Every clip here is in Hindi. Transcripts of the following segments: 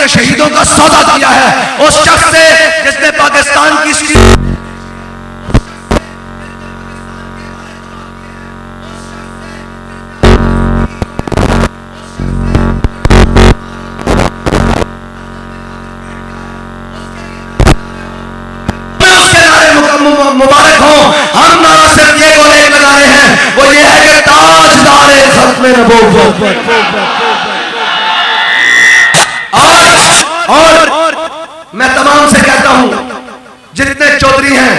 के शहीदों का सौदा किया है, उस शख्स से जिसने पाकिस्तान की मुबारक हो। हम नारा सिर्फ ये बोले लगा रहे हैं, वो ये है कि ताजदारे खत्म नबूवत। और मैं तमाम से कहता हूं, जितने चौधरी हैं,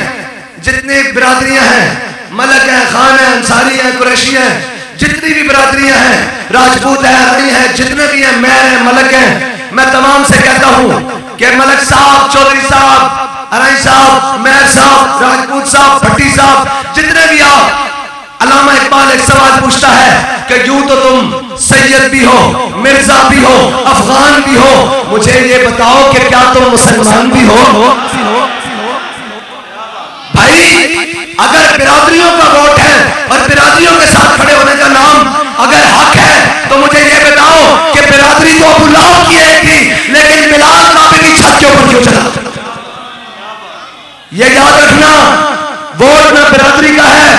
जितनी बिरादरियां हैं, मलक हैं, खान हैं, अंसारी हैं, कुरैशी हैं, जितनी भी बिरादरियां हैं, राजपूत हैं, हरी हैं, जितने भी हैं, मेहर हैं, मलक हैं, मैं तमाम से कहता हूं कि मलक साहब, चौधरी साहब, अराई साहब, मेहर साहब, राजपूत साहब, भट्टी साहब, जितने भी आप, अल्लामा इकबाल एक सवाल पूछता है कि यूं तो तुम सैयद भी हो, मिर्जा भी हो, अफगान भी हो, मुझे ये बताओ कि क्या तुम मुसलमान भी हो? भाई अगर बिरादरियों का वोट है और बिरादरियों के साथ खड़े होने का नाम अगर हक है, तो मुझे ये बताओ कि बिरादरी तो अबू लहब की एक थी, लेकिन बिलाल काबे की छत के ऊपर क्यों चला? ये याद रखना, वोट ना बिरादरी का है,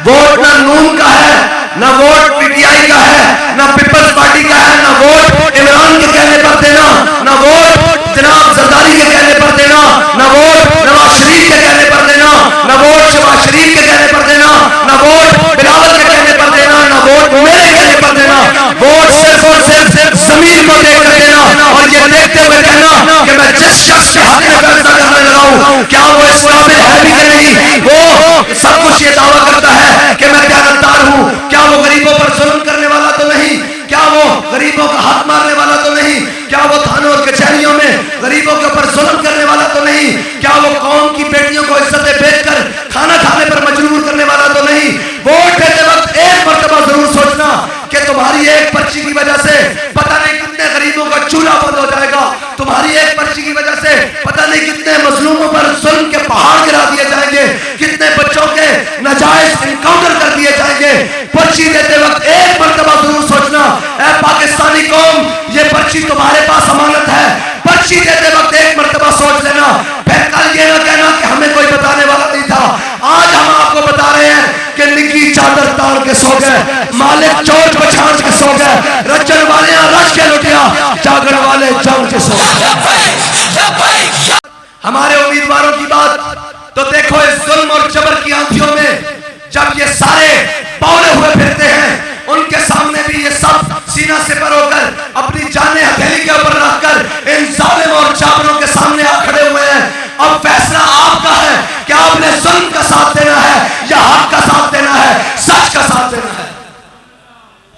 वोट ना नून का है, ना वोट पीटीआई का है, ना पीपल्स पार्टी का है, ना वोट इमरान के कहने पर देना, ना वोट जनाब जरदारी के कहने पर देना, ना वोट नवाज शरीफ के कहने पर देना, ना वोट शहबाज शरीफ के कहने पर देना, ना वोट बिलावल के कहने पर देना, ना वोट मेरे कहने पर देना। वोट सिर्फ और सिर्फ जमीन को देख कर देना और ये देखते हुए कहना कि मैं जिस शख्स के हक में फैसला करने लगा हूं, क्या वो इस काबिल है भी कि नहीं? वो सब कुछ ये दावा करता है कि मैं त्यागदार हूं। क्या वो गरीबों पर जुल्म करने वाला तो नहीं? क्या वो गरीबों का हाथ मारने वाला तो नहीं? क्या वो थानों और कचहरियों में गरीबों के ऊपर जुल्म करने वाला तो नहीं? क्या वो कौम की बेटियों को इज्जतें बेचकर खाना खाने पर मजबूर करने वाला तो नहीं? वोट देते वक्त एक मर्तबा जरूर सोचना कि तुम्हारी एक पर्ची की वजह से पता नहीं कितने गरीबों का चूल्हा बंद हो जाएगा, तुम्हारी एक पर्ची की वजह से पता नहीं कितने मजलूमों पर जुल्म के पहाड़ गिरा दिए जाएंगे, कितने बच्चों के नाजायज इनकाउंटर कर दिए जाएंगे। पर्ची देते वक्त एक मर्तबा जरूर सोचना, ऐ पाकिस्तानी कौम, ये पर्ची तुम्हारे पास अमानत है। पर्ची देते वक्त एक मर्तबा सोच लेना, फिर कल ये ना कहना कि हमें कोई बताने वाला नहीं था। आज हम आपको बता रहे हैं कि निकी चादर ताड़ के सो गए, मालिक चोट पछाड़ के सो गए, रचन वाले रच के लुटिया, जागरण वाले जाग के सो गए। हमारे उम्मीदवारों की बात तो देखो, इस जुल्म और जबर की आंखों में जब ये सारे पौले हुए फिरते हैं, उनके सामने भी ये सब सीना से पर होकर अपनी जाने हथेली के ऊपर रखकर इन जालिम और जाबरों के सामने आ खड़े हुए हैं। अब फैसला आपका है कि आपने जुल्म का साथ देना है या हक का साथ देना है, सच का साथ देना है।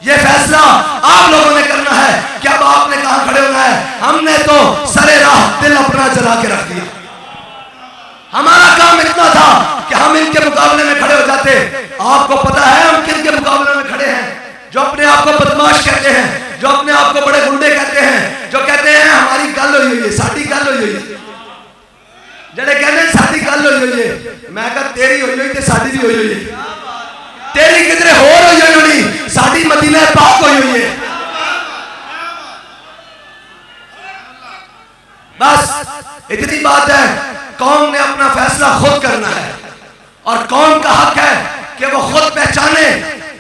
यह फैसला आप लोगों ने करना है कि अब आपने कहां खड़े होना है। हमने तो सरे राह दिल अपना जला के रख दिया। हमारा काम इतना था कि हम इनके मुकाबले में खड़े हो जाते। आपको पता है हम किन के मुकाबले में खड़े हैं? जो अपने आप को बदमाश कहते हैं, जो अपने आप को बड़े गुंडे कहते हैं, जो कहते हैं हमारी गल हुई है, साड़ी गल हुई है, जड़े कहते हैं साड़ी गल हुई है। मैं कहा तेरी हुई हुई तो साड़ी भी हुई हुई है, तेरी किधरे होर हुई हुई होनी, साड़ी मदीना पाक हुई हुई है। बस इतनी बात है, कौम ने अपना फैसला खुद करना है और कौम का हक है कि वो खुद पहचाने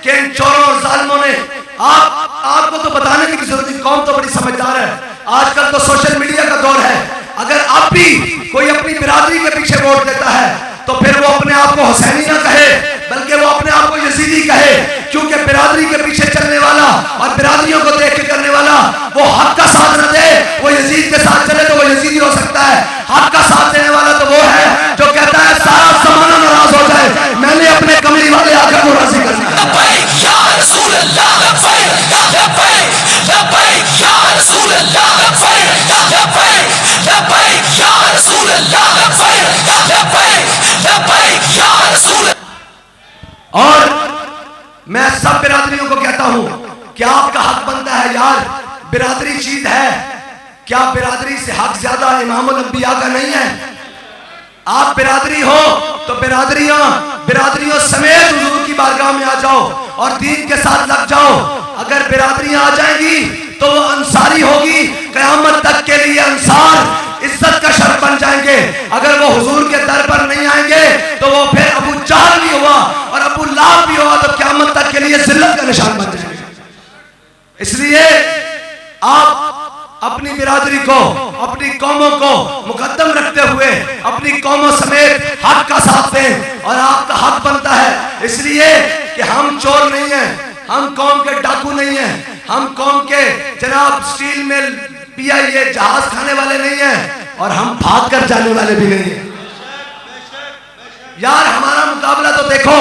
कि इन चोरों और जालिमों ने आपको तो बताने की जरूरत नहीं, कौम तो बड़ी समझदार है। आजकल तो सोशल मीडिया का दौर है। अगर अब भी कोई अपनी बिरादरी के पीछे वोट देता है तो फिर वो अपने आप को हुसैनी ना कहे, बल्कि वो अपने आप को यजीदी कहे, क्योंकि बिरादरी के पीछे चलने वाला और बिरादरियों को देख के करने वाला वो हक का साथ न दे, वो यजीद के साथ चले तो वो यजीदी हो सकता है। हक का साथ देने वाला तो वो है जो कहता है सारा जमाना नाराज हो जाए, मैंने अपने कमली वाले आकर को राजी करना है। और मैं सब बिरादरियों को कहता हूं कि आपका हक बनता है यार, बिरादरी चीज है। क्या बिरादरी से हक ज्यादा इमामुल अंबिया का नहीं है? आप बिरादरी हो तो बिरादरियों समेत हुजूर की बारगाह में आ जाओ और दीन के साथ लग जाओ। अगर बिरादरियां आ जाएंगी तो वो अंसारी होगी, क़यामत तक के लिए अंसार इज्जत का शर्फ बन जाएंगे। अगर वो हुजूर के दर पर नहीं आएंगे तो वो फिर अबू जहल भी हुआ और अबू लहब भी हुआ, तो क़यामत तक के लिए जिल्लत का निशान बन जाएंगे। इसलिए आप अपनी बिरादरी को, अपनी कौमों को मुकद्दम रखते हुए अपनी कौमों समेत हक का साथ दें, और आपका हक बनता है इसलिए कि हम चोर नहीं हैं, हम कौम के डाकू नहीं हैं, हम कौम के जनाब स्टील मिल PIA जहाज खाने वाले नहीं हैं, और हम भाग कर जाने वाले भी नहीं हैं। यार हमारा मुकाबला तो देखो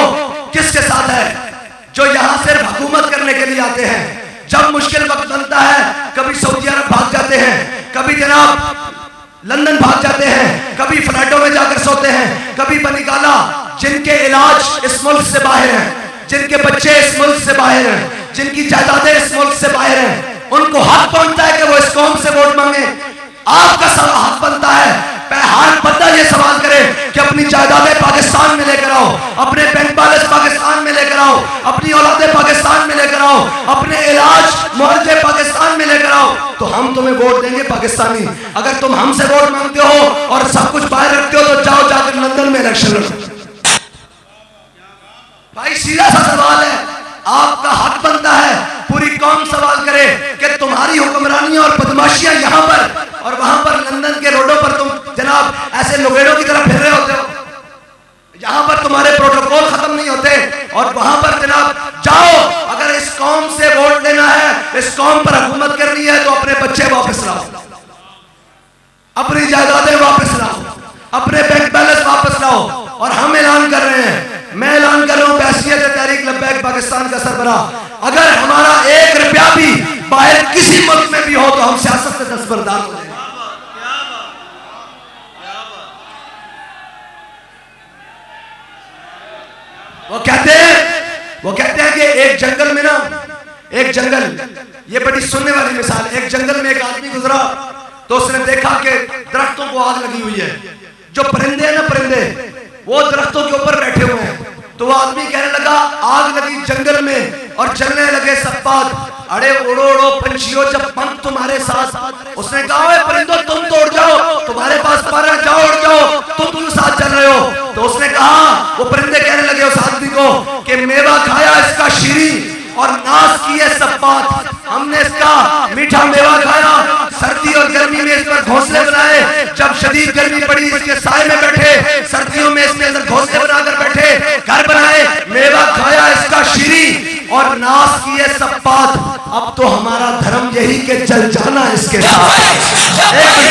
किसके साथ है, जो यहां सिर्फ हुकूमत करने के लिए आते हैं। जब मुश्किल वक्त बनता है कभी सऊदी अरब भाग जाते हैं, कभी जनाब लंदन भाग जाते हैं, कभी फ्लैटों में जाकर सोते हैं, कभी बनिकाला। जिनके इलाज इस मुल्क से बाहर हैं, जिनके बच्चे इस मुल्क से बाहर हैं, जिनकी जायदादें इस मुल्क से बाहर हैं, उनको हक बनता है कि वो इस कौम से वोट मांगे। आपका हक बनता है, हर बंदा ये सवाल करे कि अपनी जायदादें पाकिस्तान में लेकर आओ, अपने बैंक बैलेंस पाकिस्तान में लेकर आओ, अपनी औलादें पाकिस्तान में लेकर आओ, अपने इलाज मुआवजे पाकिस्तान में लेकर आओ, तो हम तुम्हें वोट देंगे पाकिस्तानी। अगर तुम हमसे वोट मांगते हो और सब कुछ बाहर रखते हो तो जाओ जाकर लंदन में इलेक्शन लड़ो। भाई सीधा सा सवाल है, आपका हक बनता है पूरी कौम सवाल करे कि तुम्हारी हुक्मरानियां और बदमाशियां यहाँ पर और वहां पर लंदन के रोडों पर तुम जनाब ऐसे लोगेड़ों की तरह फिर रहे होते हो, यहाँ पर तुम्हारे प्रोटोकॉल खत्म नहीं होते, और वहां पर जनाब जाओ। अगर इस कौम से वोट लेना है, इस कौम पर हुकूमत करनी है, तो अपने बच्चे वापस लाओ, अपनी जायदादें वापस लाओ, अपने बैंक बैलेंस वापस लाओ। और हम ऐलान कर रहे हैं, मैं ऐलान कर रहा हूं बैसियत तहरीक लब्बैक पाकिस्तान का सरबराह, अगर हमारा 1 रुपया भी बाहर किसी मुल्क में भी हो तो हम सियासत से दस्तबरदार हो जाएंगे। वो कहते हैं कि एक जंगल में ना, एक जंगल, ये बड़ी सुनने वाली मिसाल, एक जंगल में एक आदमी गुजरा तो उसने देखा कि दरख्तों को आग लगी हुई है। जो परिंदे हैं ना, परिंदे वो दरख्तों के ऊपर बैठे हुए हैं। तो वो आदमी कहने लगा, आग लगी जंगल में और जलने लगे सब बात, अरे उड़ो उड़ो पंछियों जब पंख तुम्हारे साथ। उसने कहा परिंदों तुम तो उड़ जाओ, तुम्हारे पास पर है, जाओ उड़ जाओ, तुम साथ चल रहे हो। तो उसने कहा, वो परिंदे कहने लगे उस आदमी को कि मेवा खाया इसका शीरी और नाश की है सब बात, हमने इसका मीठा मेवा खाया, सर्दी और गर्मी में इस पर घोंसले बनाए, जब शदीद गर्मी पड़ी इसके साए में बैठे, सर्दियों में इसके अंदर घोंसले बनाकर बैठे, घर बनाए, मेवा खाया इसका शीरी और नाश की है सब बात। अब तो हमारा धर्म यही कि जल जाना इसके साथ।